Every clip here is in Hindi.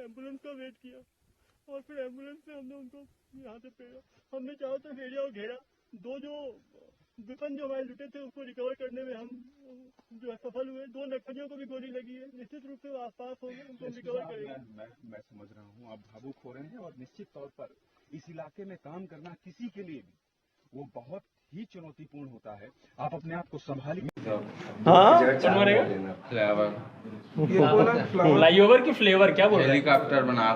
एम्बुलेंस का वेट किया और फिर एम्बुलेंस से हमने उनको यहाँ से पेड़ा, हमने चारों तरफ एरिया को घेरा। दो जो विपन जो हमारे लुटे थे उसको रिकवर करने में हम जो है सफल हुए। 2 नक्सलियों को भी गोली लगी है, निश्चित रूप से वो आसपास होंगे, उनको हम रिकवर करेंगे। मैं समझ रहा हूँ, आप भावुक हो रहे हैं और निश्चित तौर पर इस इलाके में काम करना किसी के लिए भी वो बहुत ही चुनौतीपूर्ण होता है। आप अपने आप को संभालिए। फ्लाईओवर की फ्लेवर क्या बोल रहे हैं? हेलीकॉप्टर बना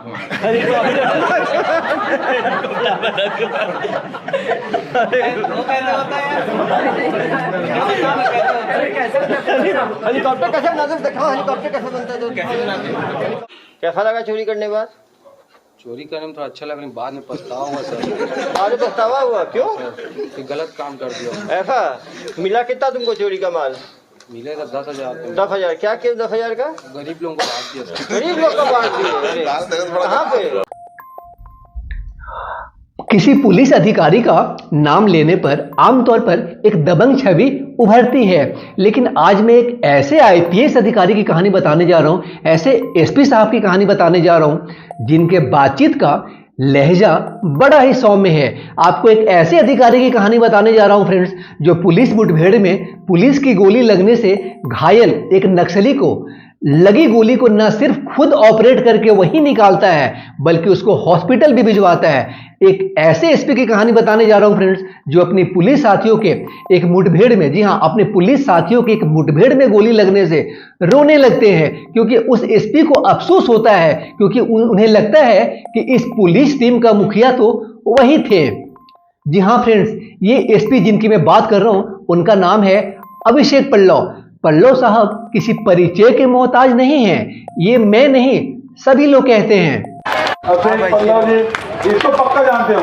हेलीकॉप्टर कैसे बनाते हैं? दिखाओ हेलीकॉप्टर कैसे बनता है। कैसा लगा चोरी करने के बाद? चोरी करने में थोड़ा अच्छा लगा, लेकिन बाद में पछतावा हुआ सर। बाद में पछतावा हुआ? क्यों? कि गलत काम कर दिया। ऐसा मिला कितना तुमको चोरी का माल? मिलेगा 10,000। 10,000? क्या किया 10,000 का? गरीब लोगों को बांट दिया। गरीब लोग को बांट दिए? कहाँ पे? किसी पुलिस अधिकारी का नाम लेने पर आमतौर पर एक दबंग छवि उभरती है, लेकिन आज मैं एक ऐसे आईपीएस अधिकारी की कहानी बताने जा रहा हूं, ऐसे एसपी साहब की कहानी बताने जा रहा हूं जिनके बातचीत का लहजा बड़ा ही सौम्य है। आपको एक ऐसे अधिकारी की कहानी बताने जा रहा हूं फ्रेंड्स, जो पुलिस मुठभेड़ में पुलिस की गोली लगने से घायल एक नक्सली को लगी गोली को न सिर्फ खुद ऑपरेट करके वही निकालता है, बल्कि उसको हॉस्पिटल भी भिजवाता है। एक ऐसे एसपी की कहानी बताने जा रहा हूं फ्रेंड्स, जो अपनी पुलिस साथियों के एक मुठभेड़ में, जी हां, अपने पुलिस साथियों के एक मुठभेड़ में गोली लगने से रोने लगते हैं, क्योंकि उस एसपी को अफसोस होता है, क्योंकि उन्हें लगता है कि इस पुलिस टीम का मुखिया तो वही थे। जी हां फ्रेंड्स, ये एसपी जिनकी मैं बात कर रहा हूं, उनका नाम है अभिषेक पल्लव। पल्लव साहब किसी परिचय के मोहताज नहीं हैं, ये मैं नहीं सभी लोग कहते हैं। पल्लव जी इसको पक्का जानते हो।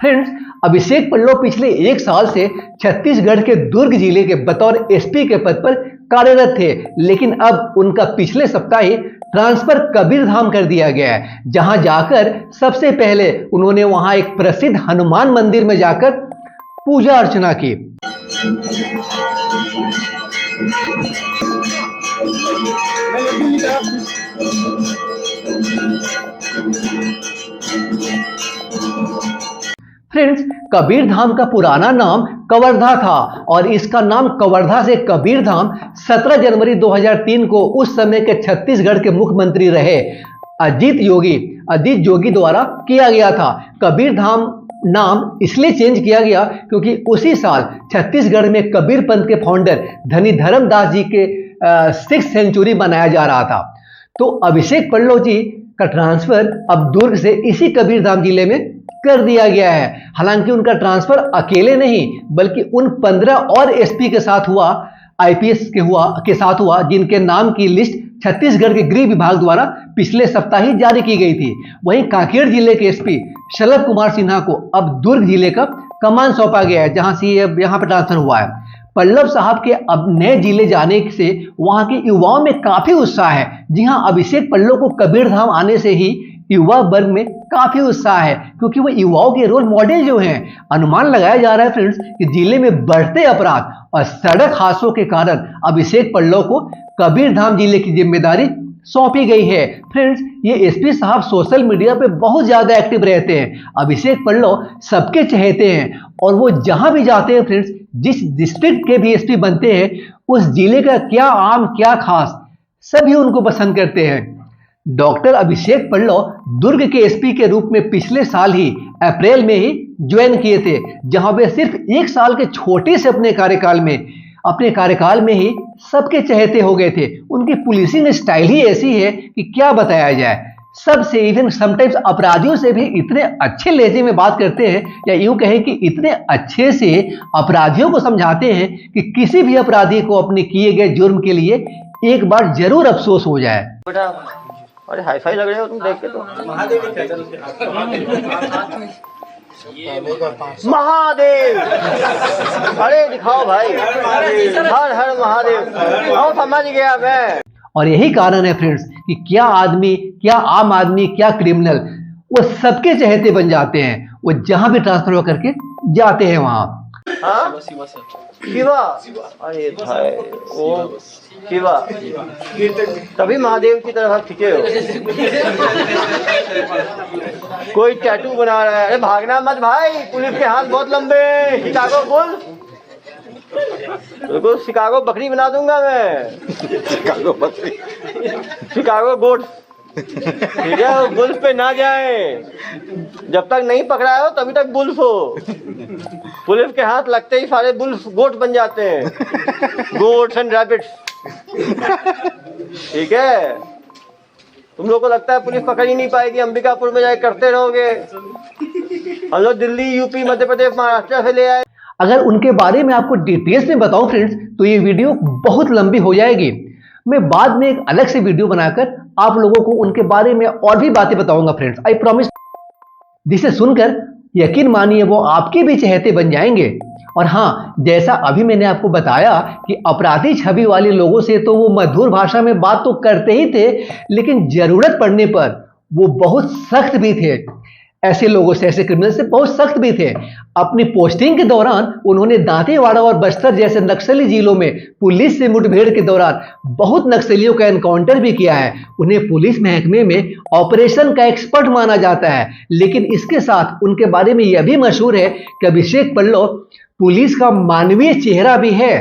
फ्रेंड्स, अभिषेक पल्लव पिछले 1 साल से छत्तीसगढ़ के दुर्ग जिले के बतौर एसपी के पद पर कार्यरत थे, लेकिन अब उनका पिछले सप्ताह ही ट्रांसफर कबीरधाम कर दिया गया है, जहां जाकर सबसे पहले उन्होंने वहां एक प्रसिद्ध हनुमान मंदिर में जाकर पूजा अर्चना की। फ्रेंड्स, कबीरधाम का पुराना नाम कवर्धा था और इसका नाम कवर्धा से कबीरधाम 17 जनवरी 2003 को उस समय के छत्तीसगढ़ के मुख्यमंत्री रहे अजीत जोगी द्वारा किया गया था। कबीरधाम नाम इसलिए चेंज किया गया क्योंकि उसी साल छत्तीसगढ़ में कबीर पंथ के फाउंडर धनी धर्मदास जी के 6th सेंचुरी मनाया जा रहा था। तो अभिषेक पल्लव जी का ट्रांसफर अब दुर्ग से इसी कबीरधाम जिले में कर दिया गया है। हालांकि उनका ट्रांसफर अकेले नहीं, बल्कि उन 15 और एसपी के साथ हुआ, आईपीएस के साथ हुआ, जिनके नाम की लिस्ट छत्तीसगढ़ के गृह विभाग द्वारा पिछले सप्ताह ही जारी की गई थी। वहीं कांकेर जिले के एसपी शलभ कुमार सिन्हा को अब दुर्ग जिले का कमान सौंपा गया है, जहां से यहां पर ट्रांसफर हुआ है। पल्लव साहब के अब नए जिले जाने से वहां के युवाओं में काफी उत्साह है। जी हां, अभिषेक पल्लव को कबीरधाम आने से ही युवा वर्ग में काफी उत्साह है, क्योंकि वो युवाओं के रोल मॉडल जो हैं। अनुमान लगाया जा रहा है फ्रेंड्स कि जिले में बढ़ते अपराध और सड़क हादसों के कारण अभिषेक पल्लव को कबीरधाम जिले की जिम्मेदारी सौंपी गई है। फ्रेंड्स, ये एसपी साहब सोशल मीडिया पे बहुत ज्यादा एक्टिव रहते हैं। अभिषेक पल्लव सबके चहेते हैं और वो जहां भी जाते हैं फ्रेंड्स, जिस डिस्ट्रिक्ट के भी एसपी बनते हैं, उस जिले का क्या आम क्या खास, सभी उनको पसंद करते हैं। डॉक्टर अभिषेक पल्लव दुर्ग के एसपी के रूप में पिछले साल ही अप्रैल में ही ज्वाइन किए थे, जहां वे सिर्फ 1 साल के छोटे से अपने कार्यकाल में ही सबके चहेते हो गए थे। उनकी पुलिसिंग स्टाइल ही ऐसी है कि क्या बताया जाए। सबसे, इवन समटाइम्स अपराधियों से भी इतने अच्छे लहजे में बात करते हैं, या यूं कहें कि इतने अच्छे से अपराधियों को समझाते हैं कि किसी भी अपराधी को अपने किए गए जुर्म के लिए एक बार जरूर अफसोस हो जाए। बेटा, अरे हाई फाई लग रहे हो तुम देख के। तो महादेव, अरे दिखाओ भाई, हर हर महादेव। आओ, समझ गया मैं। और यही कारण है फ्रेंड्स कि क्या आदमी, क्या आम आदमी, क्या क्रिमिनल, वो सबके चहेते बन जाते हैं। वो जहां भी ट्रांसफर करके जाते हैं वहां। शिवा, अरे भाई ओम शिवा, तभी महादेव की तरफ आप खींचे हो। कोई टैटू बना रहा है। अरे भागना मत भाई, पुलिस के हाथ बहुत लंबे हैं। शिकागो बुल, बिल्कुल शिकागो बकरी बना दूंगा मैं। शिकागो बकरी, शिकागो गोट, ठीक है। वो बुल्स पे ना जाए, जब तक नहीं पकड़ा हो तभी तक बुल्स हो। पुलिस के हाथ लगते ही सारे बुल्स गोट बन जाते हैं, गोट्स एंड रैबिट्स, ठीक है। तुम लोग को लगता है पुलिस पकड़ ही नहीं पाएगी, अंबिकापुर में जाए करते रहोगे। हम लोग दिल्ली, यूपी, मध्य प्रदेश, महाराष्ट्र से ले आए। अगर उनके बारे में आपको डिटेल्स में बताऊं फ्रेंड्स, तो ये वीडियो बहुत लंबी हो जाएगी। मैं बाद में एक अलग से वीडियो बनाकर आप लोगों को उनके बारे में और भी बातें बताऊंगा फ्रेंड्स, आई प्रॉमिस। जिसे सुनकर यकीन मानिए वो आपके भी चहेते बन जाएंगे। और हाँ, जैसा अभी मैंने आपको बताया कि अपराधी छवि वाले लोगों से तो वो मधुर भाषा में बात तो करते ही थे, लेकिन जरूरत पड़ने पर वो बहुत सख्त भी थे। ऐसे लोगों से, ऐसे क्रिमिनल से बहुत सख्त भी थे। अपनी पोस्टिंग के दौरान उन्होंने दांतेवाड़ा और बस्तर जैसे नक्सली जिलों में पुलिस से मुठभेड़ के दौरान बहुत नक्सलियों का एनकाउंटर भी किया है। उन्हें पुलिस महकमे में ऑपरेशन का एक्सपर्ट माना जाता है। लेकिन इसके साथ उनके बारे में यह भी मशहूर है कि अभिषेक पल्लव पुलिस का मानवीय चेहरा भी है।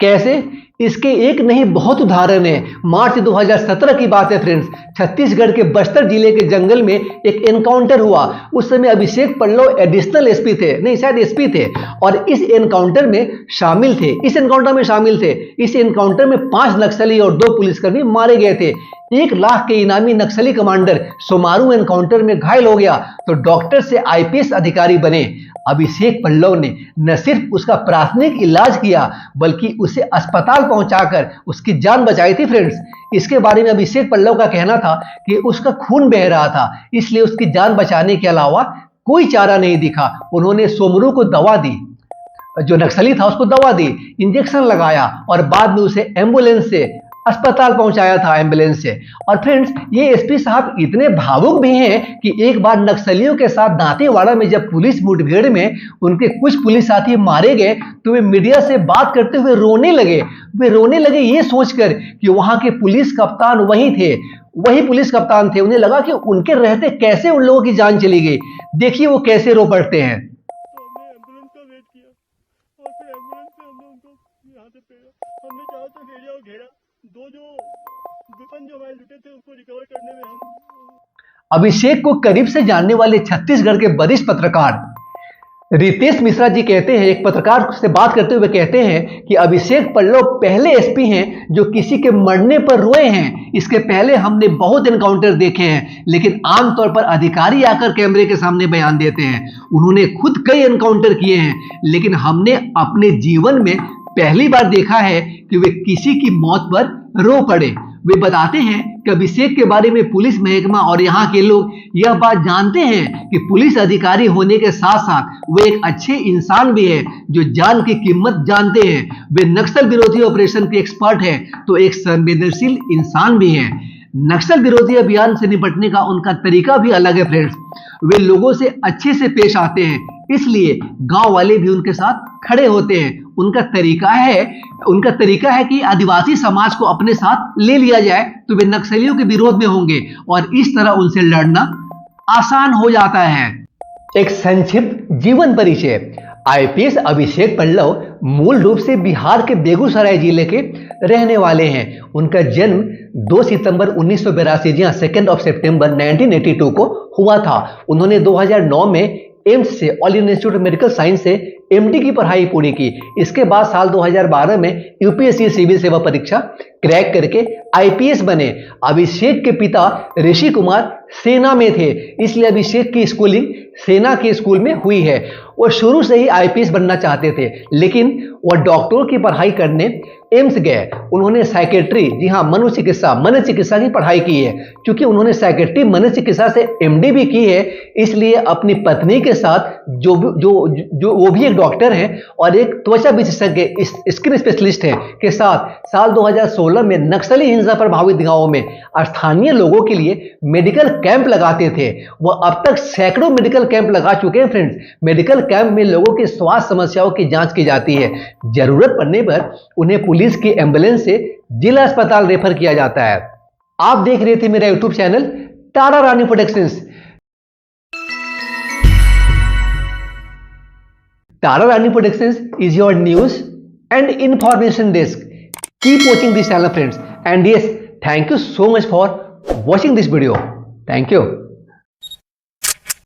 कैसे? इसके एक नहीं बहुत उदाहरण है। मार्च 2017 की बात है फ्रेंड्स, छत्तीसगढ़ के बस्तर जिले के जंगल में एक एनकाउंटर हुआ। उस समय अभिषेक पल्लव एडिशनल एसपी थे, नहीं शायद एसपी थे, और इस एनकाउंटर में शामिल थे। इस एनकाउंटर में 5 नक्सली और 2 पुलिसकर्मी मारे गए थे। 1 लाख के इनामी नक्सली कमांडर सोमारू एनकाउंटर में घायल हो गया तो डॉक्टर से आईपीएस अधिकारी बने। अभिषेक पल्लव ने न सिर्फ उसका प्राथमिक इलाज किया बल्कि उसे अस्पताल पहुंचाकर उसकी जान बचाई थी फ्रेंड्स। इसके बारे में अभिषेक पल्लव का कहना था कि उसका खून बह रहा था, इसलिए उसकी जान बचाने के अलावा कोई चारा नहीं दिखा। उन्होंने सोमरू को दवा दी, जो नक्सली था उसको दवा दी, इंजेक्शन लगाया और बाद में उसे एम्बुलेंस से अस्पताल पहुंचाया था, एम्बुलेंस से। और फ्रेंड्स, ये एसपी साहब इतने भावुक भी हैं कि एक बार नक्सलियों के साथ दांतेवाड़ा में जब पुलिस मुठभेड़ में उनके कुछ पुलिस साथी मारे गए तो वे मीडिया से बात करते हुए रोने लगे। वे रोने लगे ये सोचकर कि वहां के पुलिस कप्तान वही पुलिस कप्तान थे। उन्हें लगा कि उनके रहते कैसे उन लोगों की जान चली गई। देखिए वो कैसे रो पड़ते हैं। तो हमने एम्बुलेंस का वेट किया और फिर एम्बुलेंस से हमने उनको यहाँ से पेड़ा। हमने चारों तरफ एरिया को घेरा। 2 जो वेपन जो हमारे लुटे थे उसको रिकवर करने में हम। अभिषेक को करीब से जानने वाले छत्तीसगढ़ के वरिष्ठ पत्रकार रितेश मिश्रा जी कहते हैं, एक पत्रकार से बात करते हुए कहते हैं कि अभिषेक पल्लव पहले एसपी हैं जो किसी के मरने पर रोए हैं। इसके पहले हमने बहुत एनकाउंटर देखे हैं, लेकिन आमतौर पर अधिकारी आकर कैमरे के सामने बयान देते हैं। उन्होंने खुद कई एनकाउंटर किए हैं, लेकिन हमने अपने जीवन में पहली बार देखा है कि वे किसी की मौत पर रो पड़े। वे बताते हैं कि अभिषेक के बारे में पुलिस महकमा और यहाँ के लोग यह बात जानते हैं कि पुलिस अधिकारी होने के साथ साथ वे एक अच्छे इंसान भी है जो जान की कीमत जानते हैं। वे नक्सल विरोधी ऑपरेशन के एक्सपर्ट हैं तो एक संवेदनशील इंसान भी है। नक्सल विरोधी अभियान से निपटने का उनका तरीका भी अलग है फ्रेंड्स। वे लोगों से अच्छे से पेश आते हैं, इसलिए गांव वाले भी उनके साथ खड़े होते हैं। उनका तरीका है कि आदिवासी समाज को अपने साथ ले लिया जाए तो वे नक्सलियों के विरोध में होंगे और इस तरह उनसे लड़ना आसान हो जाता है। एक संक्षिप्त जीवन परिचय। आईपीएस अभिषेक पल्लव मूल रूप से बिहार के बेगूसराय जिले के रहने वाले हैं। उनका जन्म 2 सितंबर 1982 2 सितंबर 1982 को हुआ था। उन्होंने 2009 में एम्स से, all India institute of medical science से एमडी की पढ़ाई पूरी की। इसके बाद साल 2012 में यूपीएससी सिविल सेवा परीक्षा क्रैक करके आईपीएस बने। अभिषेक के पिता ऋषि कुमार सेना में थे, इसलिए अभिषेक की स्कूलिंग सेना के स्कूल में हुई है। वो शुरू से ही आईपीएस बनना चाहते थे, लेकिन वो डॉक्टर की पढ़ाई करने एम्स गए। उन्होंने साइकेट्री, जी हाँ, मन चिकित्सा की पढ़ाई की है। क्योंकि उन्होंने साइकेट्री मन चिकित्सा से एमडी भी की है, इसलिए अपनी पत्नी के साथ जो वो भी एक डॉक्टर हैं और एक त्वचा विशेषज्ञ, स्किन स्पेशलिस्ट हैं, के साथ साल 2016 में नक्सली हिंसा प्रभावित गांवों में स्थानीय लोगों के लिए मेडिकल कैंप लगाते थे। वह अब तक सैकड़ों मेडिकल कैंप लगा चुके हैं फ्रेंड्स। मेडिकल कैंप में लोगों की स्वास्थ्य समस्याओं की जांच की जाती है। जरूरत पड़ने पर उन्हें पुलिस की एम्बुलेंस से जिला अस्पताल रेफर किया जाता है। आप देख रहे थे मेरा YouTube channel Tara Rani productions. Tara Rani Productions is your news and information desk. Keep watching this channel, friends. And yes, thank you so much for watching this video. Thank you.